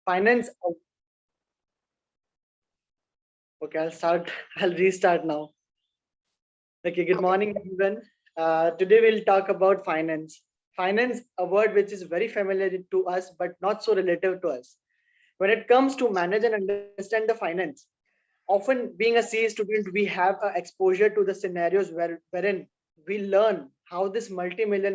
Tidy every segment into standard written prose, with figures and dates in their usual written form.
Finance. Okay, I'll start. I'll restart now. Okay, good morning, everyone. Today we'll talk about finance. Finance, a word which is very familiar to us, but not so relative to us. When it comes to manage and understand the finance, often being a CA student, we have exposure to the scenarios wherein we learn how this million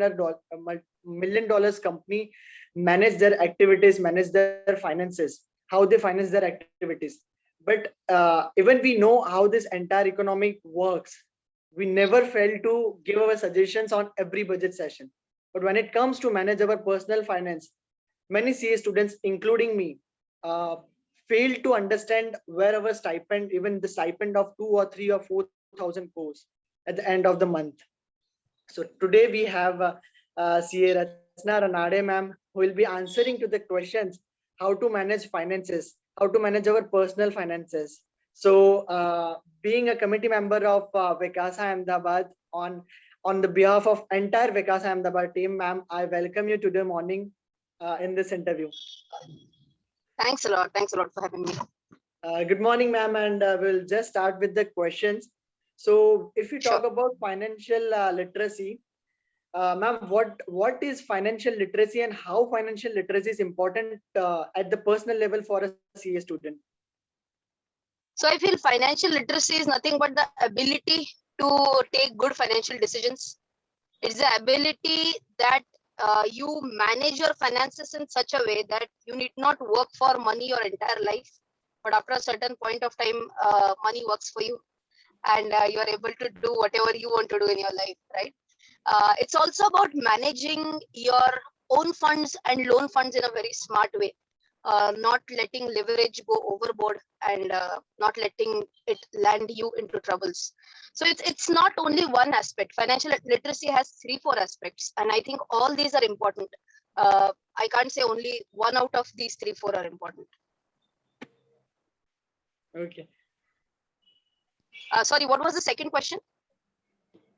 dollars company manage their activities, manage their finances, how they finance their activities. But even we know how this entire economic works, we never fail to give our suggestions on every budget session. But when it comes to manage our personal finance, many CA students, including me, uh, fail to understand where our stipend, even the stipend of 2 or 3 or 4,000 goes at the end of the month. So today we have CA Rachna Ranade ma'am, who will be answering to the questions how to manage finances, how to manage our personal finances. So being a committee member of Vikasa Ahmedabad, on the behalf of entire Vikasa Ahmedabad team, ma'am, I welcome you today morning in this interview. Thanks a lot. Thanks a lot for having me. Good morning, ma'am, and we'll just start with the questions. So, if you talk about financial literacy, ma'am, what is financial literacy and how financial literacy is important at the personal level for a CA student? So I feel financial literacy is nothing but the ability to take good financial decisions. It's the ability that you manage your finances in such a way that you need not work for money your entire life, but after a certain point of time, money works for you, and you are able to do whatever you want to do in your life, right? It's also about managing your own funds and loan funds in a very smart way. Not letting leverage go overboard and not letting it land you into troubles. So it's not only one aspect. Financial literacy has 3-4 aspects, and I think all these are important. I can't say only one out of these 3-4 are important. Okay. Sorry, what was the second question?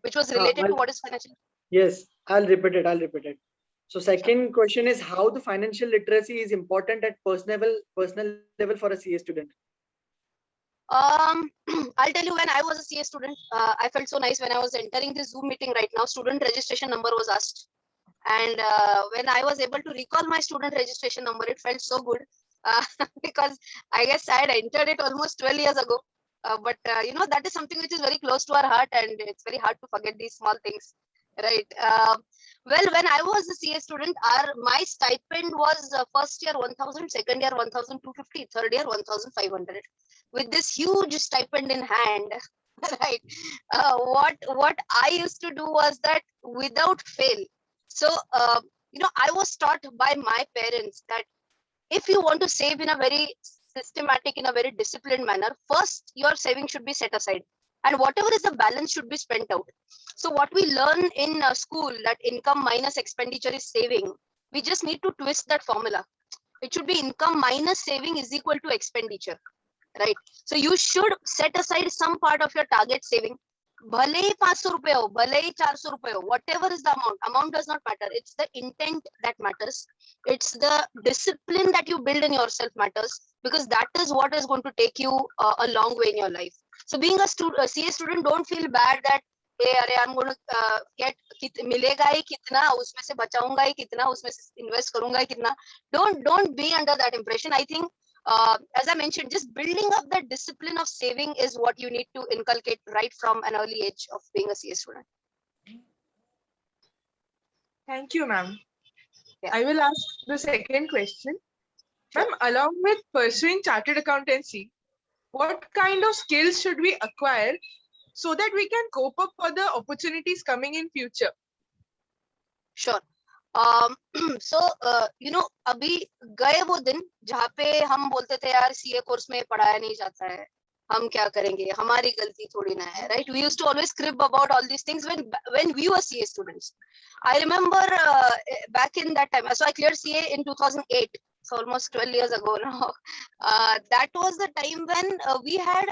Which was related to what is financial? Yes, I'll repeat it. So second question is how the financial literacy is important at personal level for a CA student. I'll tell you, when I was a CA student, I felt so nice when I was entering this Zoom meeting right now. Student registration number was asked, and when I was able to recall my student registration number, it felt so good because I guess I had entered it almost 12 years ago. But that is something which is very close to our heart, and it's very hard to forget these small things, right? Well, when I was a CA student, my stipend was first year 1,000, second year 1,250, third year 1,500. With this huge stipend in hand, right? What I used to do was that without fail. So I was taught by my parents that if you want to save in a very systematic, in a very disciplined manner, first your saving should be set aside, and whatever is the balance should be spent out. So what we learn in school, that income minus expenditure is saving, we just need to twist that formula. It should be income minus saving is equal to expenditure, right? So you should set aside some part of your target saving. भले ही 500 रुपए हो, भले ही 400 रुपए हो, whatever is the amount does not matter. It's the intent that matters. It's the discipline that you build in yourself matters, because that is what is going to take you a long way in your life. So being a CA student, don't feel bad that hey, अरे I'm going to get मिलेगा ही कितना, उसमें से बचाऊंगा ही कितना, उसमें से invest करूंगा ही कितना. Don't be under that impression. I think as I mentioned, just building up that discipline of saving is what you need to inculcate right from an early age of being a CA student. Thank you, ma'am. Yeah. I will ask the second question. Ma'am, along with pursuing chartered accountancy, what kind of skills should we acquire so that we can cope up for the opportunities coming in future? Sure. So अभी गए वो दिन जहाँ पे हम बोलते थे यार CA कोर्स में पढ़ाया नहीं जाता है, हम क्या करेंगे, हमारी गलती थोड़ी ना है, right? We used to always crib about all these things when we were CA students. I remember back in that time, so I cleared CA in 2008, so almost 12 years ago now. That was the time when we had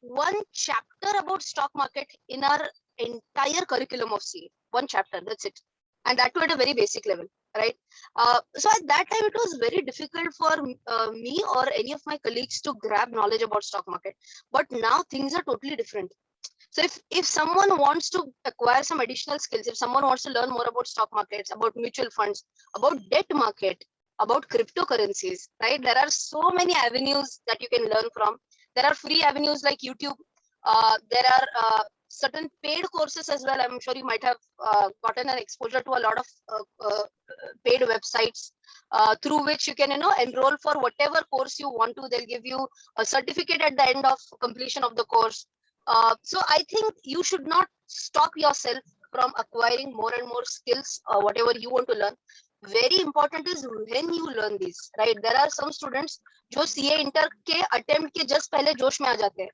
one chapter about stock market in our entire curriculum of CA. One chapter, that's it. And that too at a very basic level. right? So at that time, it was very difficult for me or any of my colleagues to grab knowledge about stock market. But now things are totally different. So if someone wants to acquire some additional skills, if someone wants to learn more about stock markets, about mutual funds, about debt market, about cryptocurrencies, right? There are so many avenues that you can learn from. There are free avenues like YouTube. There are certain paid courses as well. I'm sure you might have gotten an exposure to a lot of paid websites through which you can, enroll for whatever course you want to. They'll give you a certificate at the end of completion of the course. So I think you should not stop yourself from acquiring more and more skills, whatever you want to learn. Very important is when you learn these, right? There are some students जो CA inter के attempt के just पहले जोश में आ जाते हैं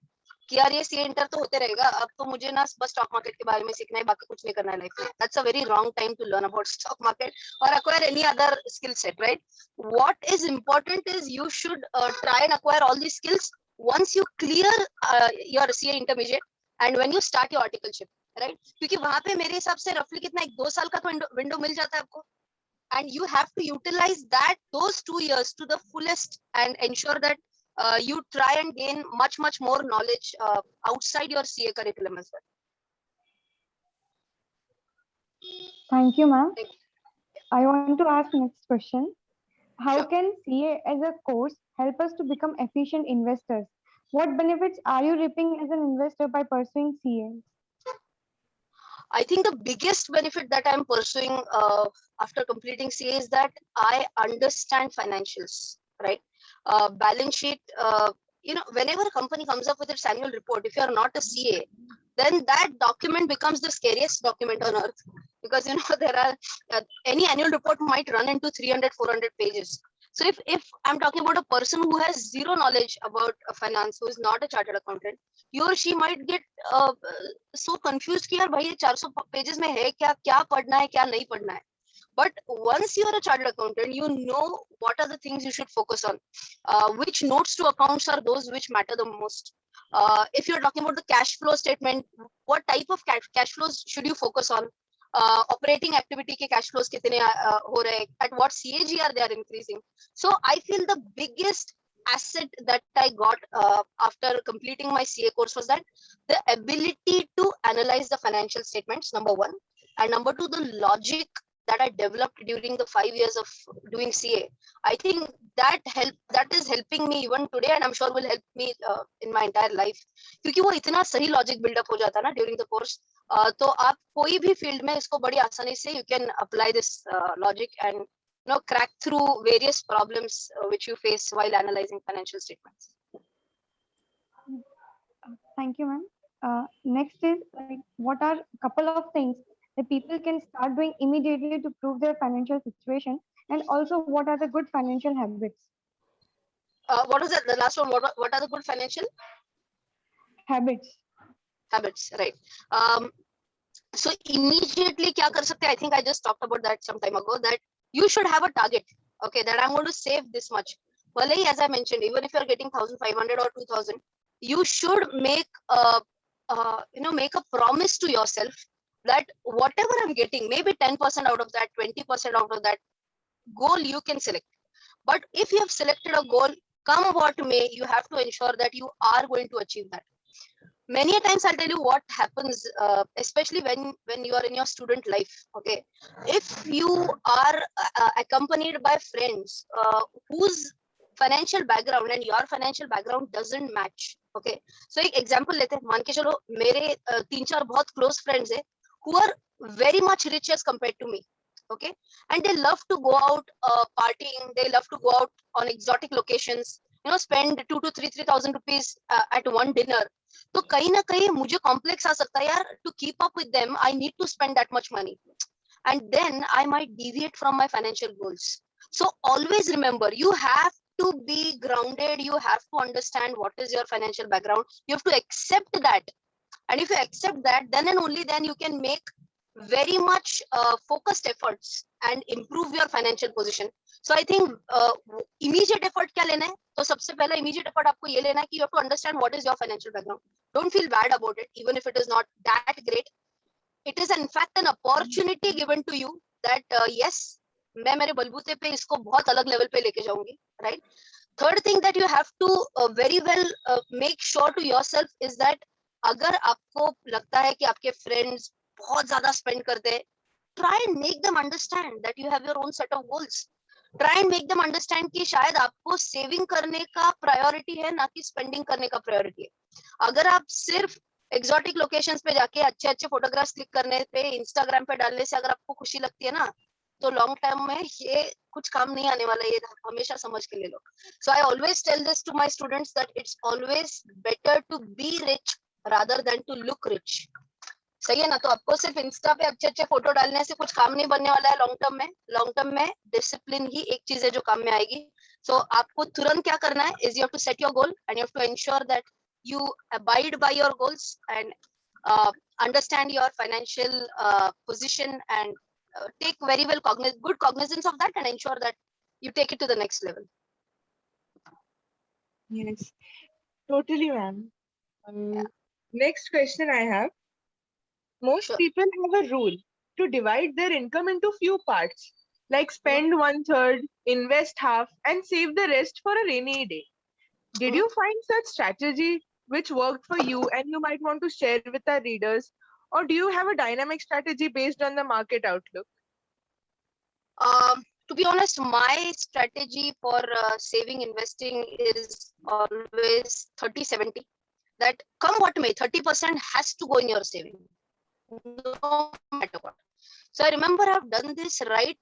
कि यार ये CA इंटर तो होते रहेगा, अब तो मुझे ना बस स्टॉक मार्केट के बारे में सीखना है, बाकी कुछ नहीं करना है लाइफ में. That's a very wrong time to learn about stock market or acquire any other skill set, right? What is important is you should try and acquire all these skills once you clear your CA intermediate and when you start your articleship, right? क्योंकि वहां पे मेरे हिसाब से रफली कितना 1-2 साल का तो विंडो मिल जाता है आपको, and you have to utilize those 2 years to the fullest and ensure that you try and gain much more knowledge outside your CA curriculum as well. Thank you, ma'am. I want to ask next question. How Sure. can CA as a course help us to become efficient investors? What benefits are you reaping as an investor by pursuing CA? I think the biggest benefit that I'm pursuing after completing CA is that I understand financials, right? Balance sheet, whenever a company comes up with its annual report, if you're not a CA, then that document becomes the scariest document on earth, because there are any annual report might run into 300-400 pages. So if I'm talking about a person who has zero knowledge about finance, who is not a chartered accountant, he or she might get so confused कि यार भाई ये 400 pages में है क्या पढ़ना है क्या नहीं पढ़ना है. But once you are a chartered accountant, you know what are the things you should focus on. Which notes to accounts are those which matter the most. If you're talking about the cash flow statement, what type of cash flows should you focus on? Operating activity के cash flows कितने हो रहे हैं, at what CAGR they are increasing. So I feel the biggest asset that I got after completing my CA course was that the ability to analyze the financial statements, number one, and number two, the logic that I developed during the 5 years of doing CA. I think that is helping me even today, and I'm sure will help me in my entire life. क्योंकि वो इतना सही logic build up हो जाता ना during the course, तो आप कोई भी field में इसको बड़ी आसानी से you can apply this logic and crack through various problems which you face while analyzing financial statements. Thank you, ma'am. Next is what are a couple of things that people can start doing immediately to prove their financial situation, and also what are the good financial habits? What was that? The last one. What are the good financial Habits. Right? So immediately क्या कर सकते हैं? I think I just talked about that some time ago. That you should have a target. Okay, that I'm going to save this much. Well, as I mentioned, even if you're getting 1,500 or 2,000, you should make make a promise to yourself that whatever I'm getting, maybe 10% out of that, 20% out of that goal you can select. But if you have selected a goal, come what may, you have to ensure that you are going to achieve that. Many a times I'll tell you what happens, especially when you are in your student life. Okay, if you are accompanied by friends whose financial background and your financial background doesn't match. Okay, so एक example लेते हैं. मान के चलो मेरे 3-4 बहुत close friends है who are very much rich as compared to me. Okay, and they love to go out partying, they love to go out on exotic locations, spend 2 to 3,000 rupees at one dinner. तो कहीं ना कहीं मुझे complex आ सकता है यार, to keep up with them I need to spend that much money, and then I might deviate from my financial goals. So always remember, you have to be grounded, you have to understand what is your financial background, you have to accept that, and if you accept that, then and only then you can make very much focused efforts and improve your financial position. So I think immediate effort क्या लेना है? तो सबसे पहला immediate effort आपको ये लेना है कि you have to understand what is your financial background. Don't feel bad about it, even if it is not that great. It is in fact an opportunity given to you that yes, मैं मेरे बलबूते पे इसको बहुत अलग level पे लेके जाऊंगी, right? Third thing that you have to very well make sure to yourself is that अगर आपको लगता है कि आपके फ्रेंड्स बहुत ज्यादा स्पेंड करते हैं, try and make them understand that you have your own set of goals. Try and make them understand कि शायद आपको सेविंग करने का प्रायोरिटी है, ना कि स्पेंडिंग करने का प्रायोरिटी है। अगर आप सिर्फ एक्सोटिक लोकेशंस पे जाके अच्छे अच्छे फोटोग्राफ्स क्लिक करने पे, इंस्टाग्राम पे डालने से अगर आपको खुशी लगती है ना, तो लॉन्ग टर्म में ये कुछ काम नहीं आने वाला, ये हमेशा समझ के ले लो। So I always tell this to my students that it's always better to be rich rather than to look rich. सही है ना? तो आपको सिर्फ इंस्टा पे अच्छे अच्छे फोटो डालने से कुछ काम नहीं बनने वाला है लॉन्ग टर्म में। लॉन्ग टर्म में डिसिप्लिन ही एक चीज है जो काम में आएगी। सो आपको तुरंत क्या करना है is you have to set your goal and you have to ensure that you abide by your goals and understand your financial position and take very well good cognizance of that and ensure that you take it to the next level. Yes, totally, ma'am. Yeah. Next question I have. Most Sure. people have a rule to divide their income into few parts, like spend 1/3, invest half, and save the rest for a rainy day. Did you find such strategy which worked for you and you might want to share with our readers? Or do you have a dynamic strategy based on the market outlook? To be honest, my strategy for saving investing is always 30-70. That come what may, 30% has to go in your saving, no matter what. So I remember I've done this right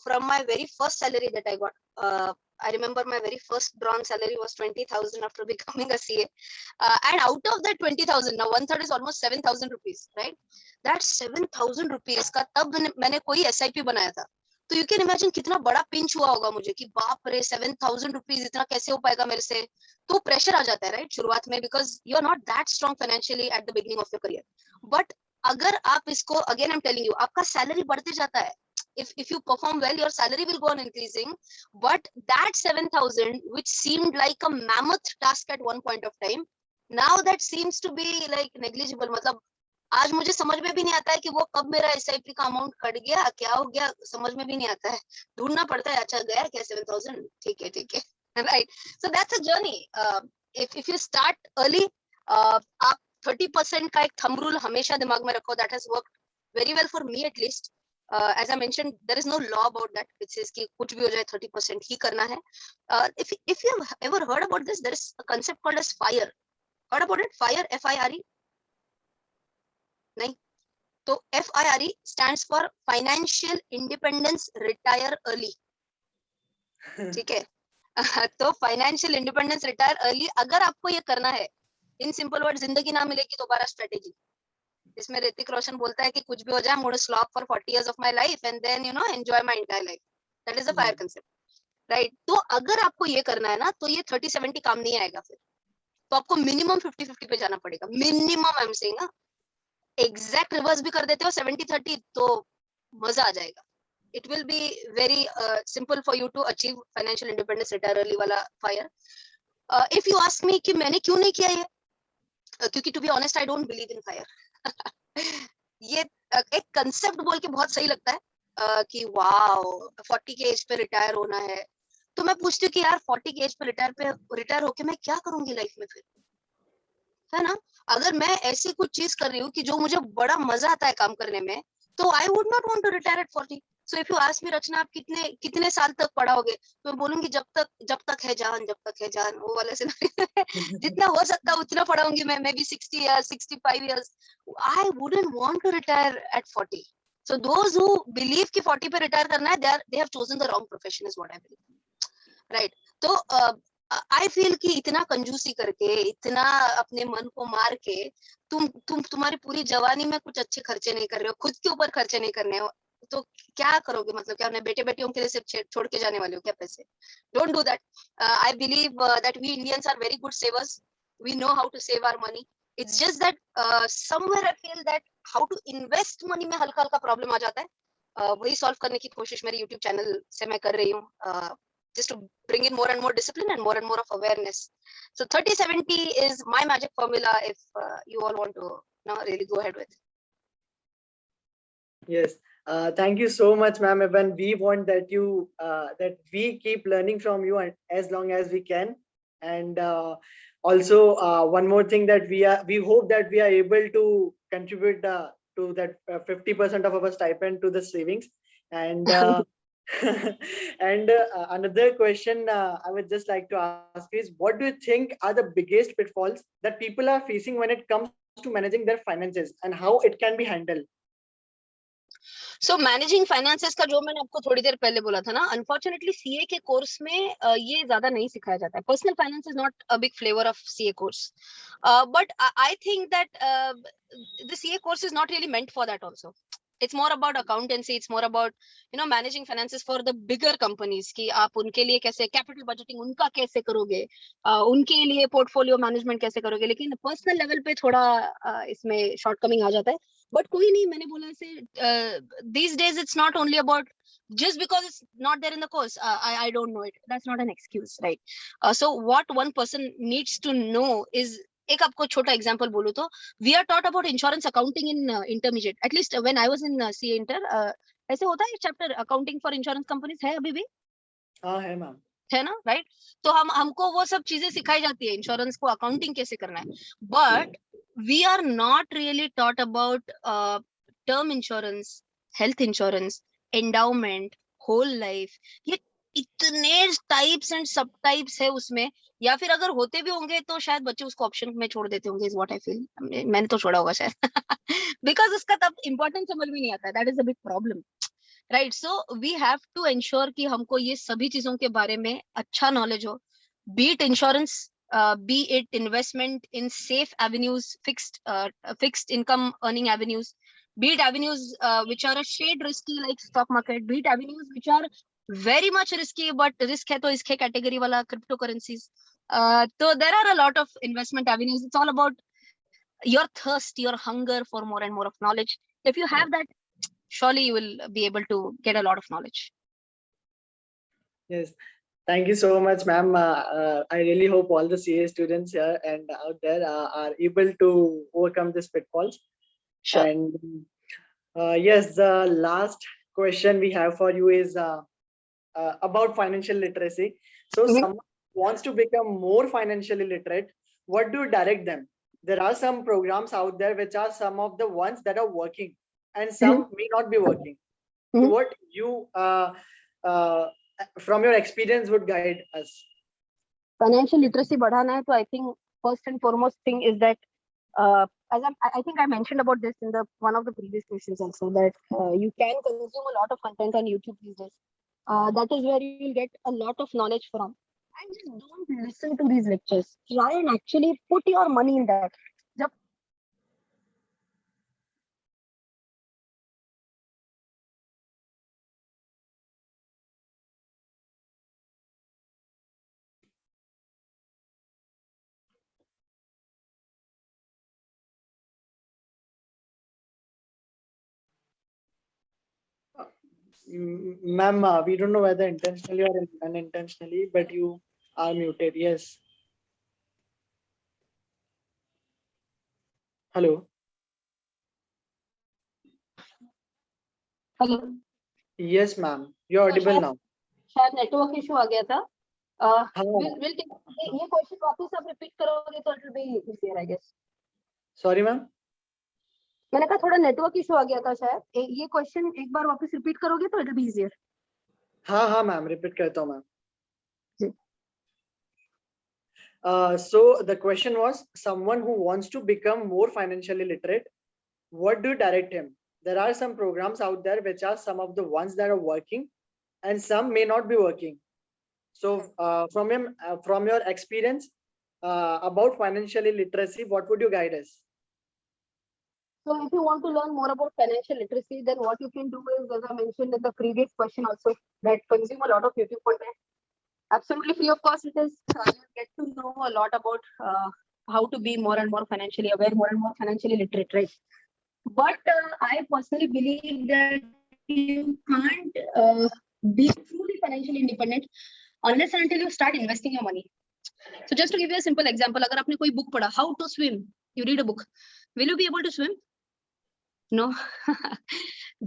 from my very first salary that I got. I remember my very first drawn salary was 20,000 after becoming a CA. And out of that 20,000, now 1/3 is almost 7,000 rupees, right? That 7,000 rupees का तब मैंने कोई SIP बनाया था। तो you can imagine कितना बड़ा pinch हुआ होगा मुझे कि बाप रे 7,000 रुपीज इतना कैसे हो पाएगा मेरे से। तो प्रेशर आ जाता है राइट शुरुआत में, because you are not that strong financially at the beginning of your career. But अगर आप इसको, again I am telling you, आपका सैलरी बढ़ते जाता है। if you perform well, your salary will go on increasing, but that 7,000 which seemed like a mammoth task at one point of time, now that seems to be like negligible. मतलब आज मुझे समझ में भी नहीं आता है कि वो कब मेरा SIP का अमाउंट कट गया, क्या हो गया, समझ में भी नहीं आता है। ढूंढना पड़ता है, अच्छा गया क्या 7,000, ठीक है right. So that's a journey. if you start early, आप 30% का एक थंब रूल हमेशा दिमाग में रखो। that has worked very well for me at least. As I mentioned, there is no law about that which says कि कुछ भी हो जाए 30% ही करना है। if you have ever heard about this, there is a concept called as FIRE. Heard about it? FIRE, FIRE? नहीं? तो FIRE stands for Financial Independence Retire Early. ठीक है? तो फाइनेंशियल इंडिपेंडेंस रिटायर अर्ली अगर आपको ये करना है, इन सिंपल वर्ड, जिंदगी ना मिलेगी दोबारा स्ट्रेटेजी। इसमें ऋतिक रोशन बोलता है कि कुछ भी हो जाए, I'm going to slog for 40 years of my life and then enjoy my entire life. That is the FIRE concept, right? तो अगर आपको ये करना है ना, तो ये 30-70 काम नहीं आएगा फिर। तो आपको मिनिमम 50-50 पे जाना पड़ेगा, minimum. I am saying exact reverse भी कर देते हो 70-30 तो मजा आ जाएगा। It will be very simple for you to achieve financial independence retire early वाला FIRE. If you ask me कि मैंने क्यों नहीं किया ये, क्योंकि to be honest I don't believe in FIRE. ये एक कंसेप्ट बोल के बहुत सही लगता है कि वाओ 40 के एज पे रिटायर होना है। तो मैं पूछती हूँ कि यार 40 के एज पे रिटायर होके मैं क्या करूंगी लाइफ में फिर, है ना? अगर मैं ऐसी कुछ चीज कर रही हूँ कि जो मुझे बड़ा मजा आता है काम करने में, तो I would not want to retire at 40. So if you ask me Rachna आप कितने साल तक पढ़ाओगे, तो मैं बोलूंगी जब तक है जान, वो वाले से जितना हो सकता है उतना पढ़ाऊंगी मैं, maybe 60 years 65 years. I wouldn't want to retire at 40. So those who believe कि 40 पे रिटायर करना है, they have chosen the wrong profession is what I believe, right? तो आई फील कि इतना कंजूसी करके, इतना अपने मन को मार के तुम्हारी पूरी जवानी में कुछ अच्छे खर्चे नहीं कर रहे हो, खुद के ऊपर खर्चे नहीं करने हो, तो क्या करोगे? मतलब क्या अपने बेटे बेटियों के लिए सिर्फ छोड़ के जाने वाले हो क्या पैसे? Don't do that. I believe that we Indians are very good savers. We know how to save our money. It's just that somewhere I feel that how to invest money में हल्का हल्का प्रॉब्लम आ जाता है. वही solve करने की कोशिश मेरे यूट्यूब चैनल से मैं कर रही हूँ, just to bring in more and more discipline and more of awareness. So 30-70 is my magic formula if you all want to really go ahead with. Yes, Thank you so much, ma'am. Even we want that that we keep learning from you and as long as we can. And also one more thing, that we hope that we are able to contribute to that 50% of our stipend to the savings. And and another question I would just like to ask is, what do you think are the biggest pitfalls that people are facing when it comes to managing their finances, and how it can be handled? So managing finances का जो मैंने आपको थोड़ी देर पहले बोला था ना, unfortunately CA के कोर्स में ये ज्यादा नहीं सिखाया जाता है. Personal finance is not a big flavour of CA course, but I think that the CA course is not really meant for that also. It's more about accountancy. It's more about, managing finances for the bigger companies. कि आप उनके लिए कैसे capital budgeting उनका कैसे करोगे, उनके लिए portfolio management कैसे करोगे. लेकिन personal level पे थोड़ा इसमें shortcoming आ जाता है. But कोई नहीं, मैंने बोला ऐसे these days it's not only about just because it's not there in the course. I don't know it. That's not an excuse, right? So what one person needs to know is, एक आपको छोटा example बोलूं तो, we are taught about insurance accounting in intermediate. At least when I was in CA inter, ऐसे होता है chapter accounting for insurance companies, है अभी भी? हाँ है मैम. है ना, राइट? तो हमको वो सब चीजें सिखाई जाती है, इंश्योरेंस को अकाउंटिंग कैसे करना है. But we are not really taught about term insurance, health insurance, endowment, whole life. ये इतने टाइप्स एंड सब टाइप्स है उसमें. या फिर अगर होते भी होंगे तो शायद बच्चे उसको ऑप्शन में छोड़ देते होंगे, इज व्हाट आई फील. मैंने तो छोड़ा होगा शायद बिकॉज उसका तब इंपॉर्टेंस समझ में नहीं आता. That is a big problem, right? So we have to ensure कि हमको ये सभी चीजों के बारे में अच्छा नॉलेज हो. B it insurance, be it investment in safe avenues, fixed income earning avenues, be it avenues which are a shade risky like stock market, be it avenues which are very much risky but risk है तो इसके category वाला cryptocurrencies. So there are a lot of investment avenues. It's all about your thirst, your hunger for more and more of knowledge. If you have that, surely you will be able to get a lot of knowledge. Yes. Thank you so much, ma'am. I really hope all the CA students here and out there are able to overcome these pitfalls. Sure. And yes, the last question we have for you is about financial literacy. So someone wants to become more financially literate, what do you direct them? There are some programs out there which are some of the ones that are working, and some may not be working. So what you from your experience would guide us? Financial literacy बढ़ाना है तो I think first and foremost thing is that as I think I mentioned about this in the one of the previous questions also, that you can consume a lot of content on YouTube these days. That is where you will get a lot of knowledge from. And just don't listen to these lectures. Try and actually put your money in that. जब Ma'am, we don't know whether intentionally or unintentionally, but you are muted. Yes. Hello. Hello, Yes, ma'am. You're audible now. शायद network issue आ गया था. हाँ. ये question वापस आप repeat करोगे तो it will be easier I guess. Sorry, ma'am. मैंने कहा थोड़ा नेटवर्क इशू आ गया था शायद. ये क्वेश्चन एक बार वापस रिपीट करोगे तो इट विल बी इजियर. हाँ हाँ मैम, रिपीट करता हूँ मैम. जी. So the question was, someone who wants to become more financially literate, what do you direct him? There are some programs out there which are some of the ones that are working, and some may not be working. So from your experience about financial literacy, what would you guide us? So if you want to learn more about financial literacy, then what you can do is, as I mentioned in the previous question also, that consume a lot of YouTube content. Absolutely free of cost it is. You get to know a lot about how to be more and more financially aware, more and more financially literate, right? But I personally believe that you can't be truly financially independent unless and until you start investing your money. So just to give you a simple example, अगर आपने कोई book पढ़ा, how to swim, you read a book, will you be able to swim? No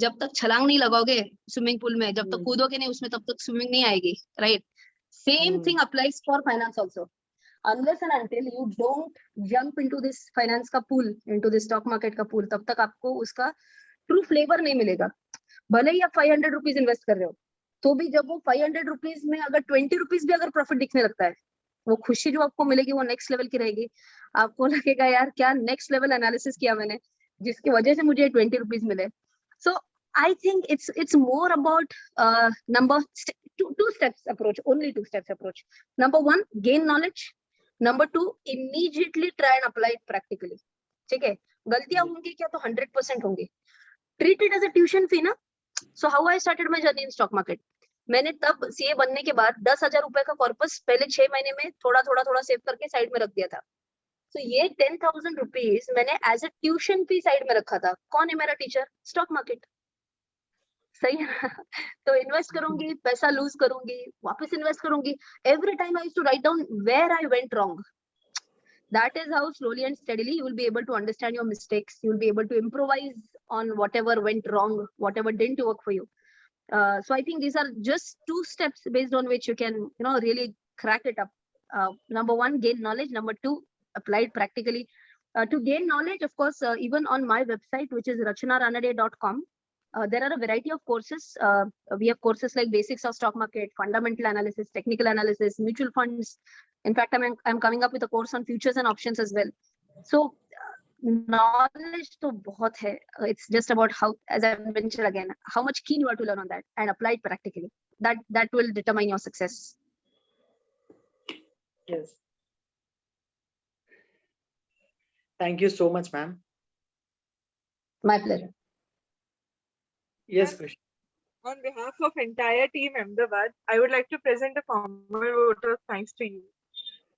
जब तक छलांग नहीं लगाओगे swimming pool में, जब तक Hmm. कूदोगे नहीं उसमें, तब तक स्विमिंग नहीं आएगी, right? Same thing applies for finance also. Unless and until you don't jump into this finance का pool, into this stock market का pool, तब तक आपको उसका ट्रू फ्लेवर नहीं मिलेगा. भले ही आप 500 रुपीज इन्वेस्ट कर रहे हो, तो भी जब वो 500 रुपीज में अगर 20 रुपीज भी अगर प्रॉफिट दिखने लगता है, वो खुशी जो आपको मिलेगी वो नेक्स्ट लेवल की रहेगी. आपको लगेगा यार क्या नेक्स्ट लेवल एनालिसिस किया मैंने, जिसकी वजह से मुझे 20 रुपीज मिले. सो I think it's more about two steps approach, only 2 steps approach. Number 1, gain knowledge. Number 2, immediately try and apply it practically. ठीक है, गलतियां होंगी क्या तो 100% होंगी. Treat it as a tuition fee ना. So how I started my journey in stock market. मैंने तब सीए बनने के बाद 10,000 रुपए का कॉर्पस पहले 6 महीने में थोड़ा सेव करके साइड में रख दिया था. तो ये 10,000 रुपीज मैंने as a tuition fee side में रखा था. कौन है मेरा टीचर? Stock market. सही है. तो इन्वेस्ट करूंगी, पैसा लूज करूंगी, वापस इन्वेस्ट करूंगी. Every time I used to write down where I went wrong. That is how slowly and steadily you will be able to understand your mistakes. You will be able to improvise on whatever went wrong, whatever didn't work for you. So I think these are just 2 steps based on which you can, really crack it up. Number 1, gain knowledge. Number 2, apply it practically. To gain knowledge, of course, even on my website, which is rachnaranade.com, there are a variety of courses. We have courses like basics of stock market, fundamental analysis, technical analysis, mutual funds. In fact, I'm coming up with a course on futures and options as well. So knowledge to bahut hai. It's just about how, as I mentioned again, how much keen you are to learn on that and apply it practically. That will determine your success. Yes. Thank you so much, ma'am. My pleasure. Yes, Krish. On behalf of entire team Ahmedabad, I would like to present a formal vote of thanks to you.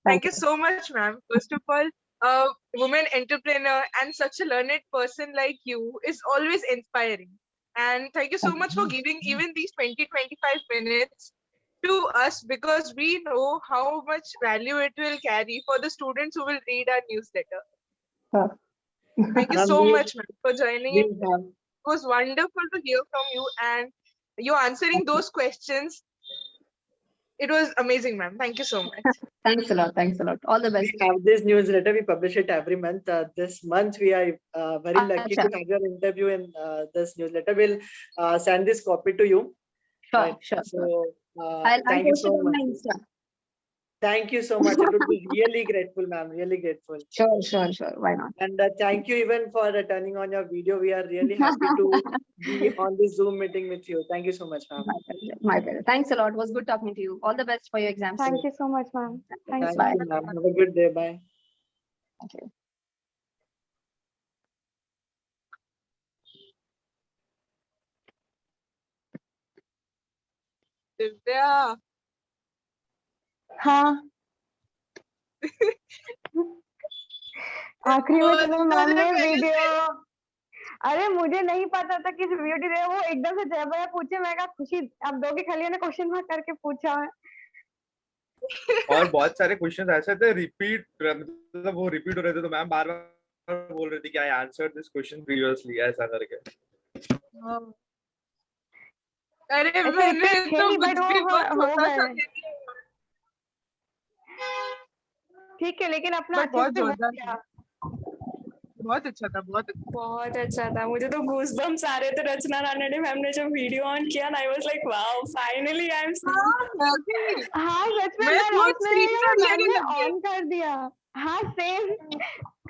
Thank you so much, ma'am. First of all, a woman entrepreneur and such a learned person like you is always inspiring. And thank you so much for giving even these 20-25 minutes to us, because we know how much value it will carry for the students who will read our newsletter. Thank you so much, ma'am, for joining in. It was wonderful to hear from you, and you answering those questions. It was amazing, ma'am. Thank you so much. Thanks a lot. Thanks a lot. All the best. We have this newsletter. We publish it every month. This month we are very lucky to have your interview in this newsletter. We'll send this copy to you. Sure, Right. sure. So I'll thank you post so it on my much. Insta. Thank you so much. It would be really grateful, ma'am. Really grateful. Sure. Why not? And thank you even for turning on your video. We are really happy to be on this Zoom meeting with you. Thank you so much, ma'am. My pleasure. Thanks a lot. It was good talking to you. All the best for your exams. Thank you so much, ma'am. Thanks. Thank you, ma'am. Have a good day. Bye. Thank you. Divya. हाँ. आखिरी में चलो ma'am ने video. अरे मुझे नहीं पता था कि वीडियो दे. वो एकदम से जय भैया पूछे, मैं कहा खुशी आप दोगे, खाली ने क्वेश्चन मार्क करके पूछा. और बहुत सारे क्वेश्चंस ऐसे थे रिपीट, मतलब वो रिपीट हो रहे थे, तो मैम बार बार बोल रही थी कि I answered this question previously, ऐसा करके. अरे मैंने तो कुछ भी बहुत छोटा सा दिया. ठीक है, लेकिन अपना बहुत अच्छे से जोरदार किया. बहुत अच्छा था, बहुत अच्छा. बहुत अच्छा था. मुझे तो गूज बम्स आ रहे थे रचना रानडे मैम ने जब वीडियो ऑन किया ना. I was like wow, finally I am seeing. हाँ सच में मैं मैं खुद screen पर लेने लग गया. ऑन कर दिया. हाँ सेम.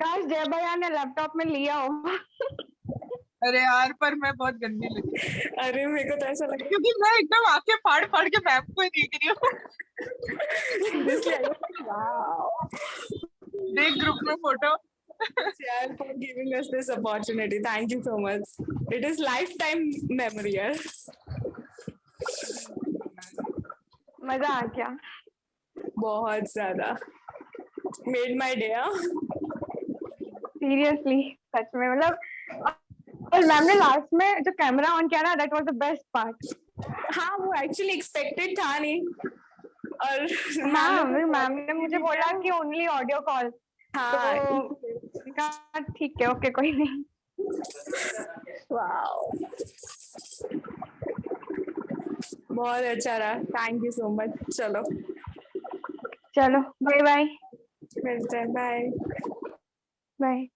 काश जय भैया ने लैपटॉप में लिया हो. अरे यार, पर मैं बहुत गंदी लगी, अरे मेरे को तो ऐसा लगा क्योंकि मैं एकदम आंखें फाड़ के मैम को ही देख रही हूँ. Seriously I was like wow. देख ग्रुप में फोटो. यार for giving us this opportunity. Thank you so much. It is life time memory यार. मजा आ गया. बहुत ज्यादा. Made my day. सीरियसली सच में, मतलब. और मैम ने लास्ट में जो कैमरा ऑन किया ना, that was the best part. हाँ वो एक्चुअली एक्सपेक्टेड था नहीं. और हाँ मैम ने मुझे बोला कि ओनली ऑडियो कॉल. हाँ तो ठीक है, ओके कोई नहीं. वाओ, बहुत अच्छा रहा, थैंक यू सो मच। चलो चलो, बाय बाय मिलते हैं, बाय। बाय।